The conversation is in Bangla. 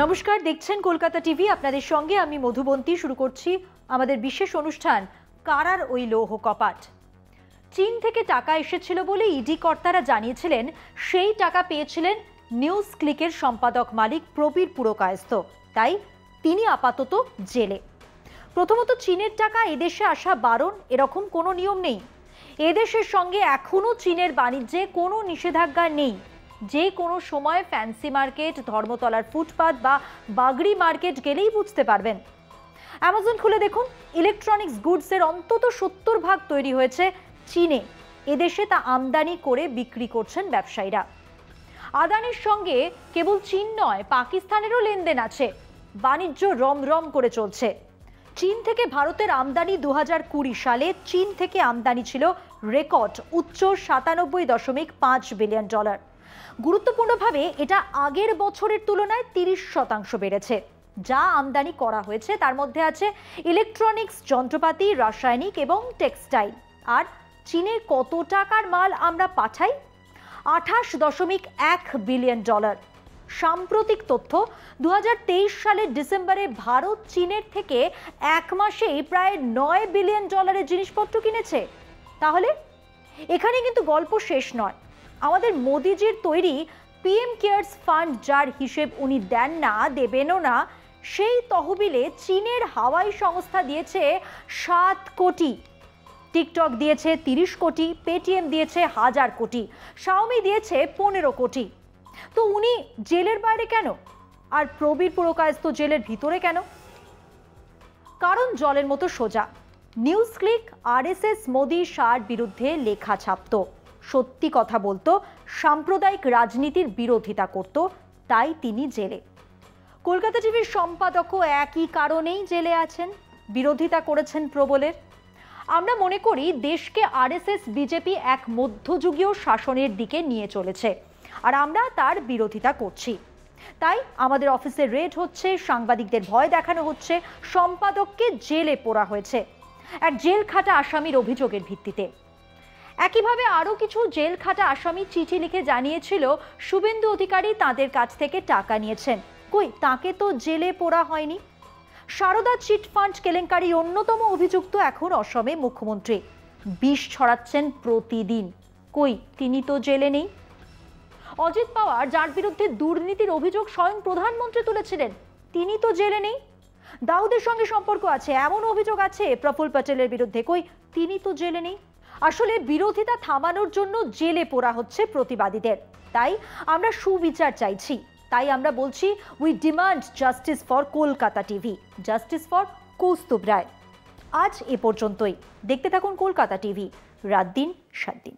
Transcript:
নমস্কার, দেখছেন কলকাতা টিভি। আপনাদের সঙ্গে আমি মধুবন্তী। শুরু করছি আমাদের বিশেষ অনুষ্ঠান কারার ওই লৌহ কপাট। চীন থেকে টাকা এসেছিল বলে ইডি কর্তারা জানিয়েছিলেন সেই টাকা পেয়েছিলেন নিউজ ক্লিকের সম্পাদক মালিক প্রবীর পুরকায়স্থ। তাই তিনি আপাতত জেলে। প্রথমত, চীনের টাকা এদেশে আসা বারণ এরকম কোনো নিয়ম নেই। এদেশের সঙ্গে এখনও চীনের বাণিজ্যে কোনো নিষেধাজ্ঞা নেই। যে কোনো সময় ফ্যান্সি মার্কেট, ধর্মতলার ফুটপাত বা বাগড়ি মার্কেট গেলেই বুঝতে পারবেন। অ্যামাজন খুলে দেখুন, ইলেকট্রনিক্স গুডসের অন্তত 70% তৈরি হয়েছে চীনে। এদেশে তা আমদানি করে বিক্রি করছেন ব্যবসায়ীরা। আদানির সঙ্গে কেবল চীন নয়, পাকিস্তানেরও লেনদেন আছে। বাণিজ্য রমরম করে চলছে। চীন থেকে ভারতের আমদানি 2020 সালে চীন থেকে আমদানি ছিল রেকর্ড উচ্চ $97.5 বিলিয়ন। গুরুত্বপূর্ণভাবে এটা আগের বছরের তুলনায় 30% বেড়েছে। যা আমদানি করা হয়েছে তার মধ্যে আছে ইলেকট্রনিক্স, যন্ত্রপাতি, রাসায়নিক এবং টেক্সটাইল। আর চীনে কত টাকার মাল আমরা পাঠাই? $28.1 বিলিয়ন। সাম্প্রতিক তথ্য, 2023 সালের ডিসেম্বরে ভারত চীনের থেকে এক মাসেই প্রায় $9 বিলিয়ন জিনিসপত্র কিনেছে। তাহলে এখানে কিন্তু গল্প শেষ নয়। আমাদের মোদিজির তৈরি পিএম কেয়ার্স ফান্ড, যার হিসেব উনি দেন না, দেবেনও না, সেই তহবিলে চীনের হাওয়াই সংস্থা দিয়েছে 7 কোটি, টিকটক দিয়েছে 30 কোটি, পেটিএম দিয়েছে 1000 কোটি, শাওমি দিয়েছে 15 কোটি। তো উনি জেলের বাইরে কেন, আর প্রবীর পুরকায়স্থ জেলের ভিতরে কেন? কারণ জলের মতো সোজা। নিউজ ক্লিক আরএসএস মোদি শাহর বিরুদ্ধে লেখা ছাপত, সত্যি কথা বলতো, সাম্প্রদায়িক রাজনীতির বিরোধিতা করত, তাই তিনি জেলে। কলকাতা টিভির সম্পাদকও একই কারণেই জেলে আছেন, বিরোধিতা করেছেন প্রবলের। আমরা মনে করি দেশকে আরএসএস বিজেপি এক মধ্যযুগীয় শাসনের দিকে নিয়ে চলেছে, আর আমরা তার বিরোধিতা করছি। তাই আমাদের অফিসে রেড হচ্ছে, সাংবাদিকদের ভয় দেখানো হচ্ছে, সম্পাদককে জেলে পোরা হয়েছে এক জেল খাটা আসামির অভিযোগের ভিত্তিতে। একইভাবে আরও কিছু জেল খাটা আসামি চিঠি লিখে জানিয়েছিল শুভেন্দু অধিকারী তাদের কাছ থেকে টাকা নিয়েছেন। কই, তাকে তো জেলে পোরা হয়নি। সারদা চিটফান্ড কেলেঙ্কারির অন্যতম অভিযুক্ত এখন অসমে মুখ্যমন্ত্রী, বিষ ছড়াচ্ছেন প্রতিদিন। কই, তিনি তো জেলে নেই। অজিত পাওয়ার, যার বিরুদ্ধে দুর্নীতির অভিযোগ স্বয়ং প্রধানমন্ত্রী তুলেছিলেন, তিনি তো জেলে নেই। দাউদের সঙ্গে সম্পর্ক আছে এমন অভিযোগ আছে প্রফুল্ল প্যাটেলের বিরুদ্ধে, কই, তিনি তো জেলে নেই। আসলে বিরোধিতা থামানোর জন্য জেলে পোরা হচ্ছে প্রতিবাদীদের। তাই আমরা সুবিচার চাইছি। তাই আমরা বলছি, we demand justice for Kolkata TV, justice for Kaustubh Roy. আজ এ পর্যন্তই। দেখতে থাকুন কলকাতা টিভি, রাত দিন 7 দিন।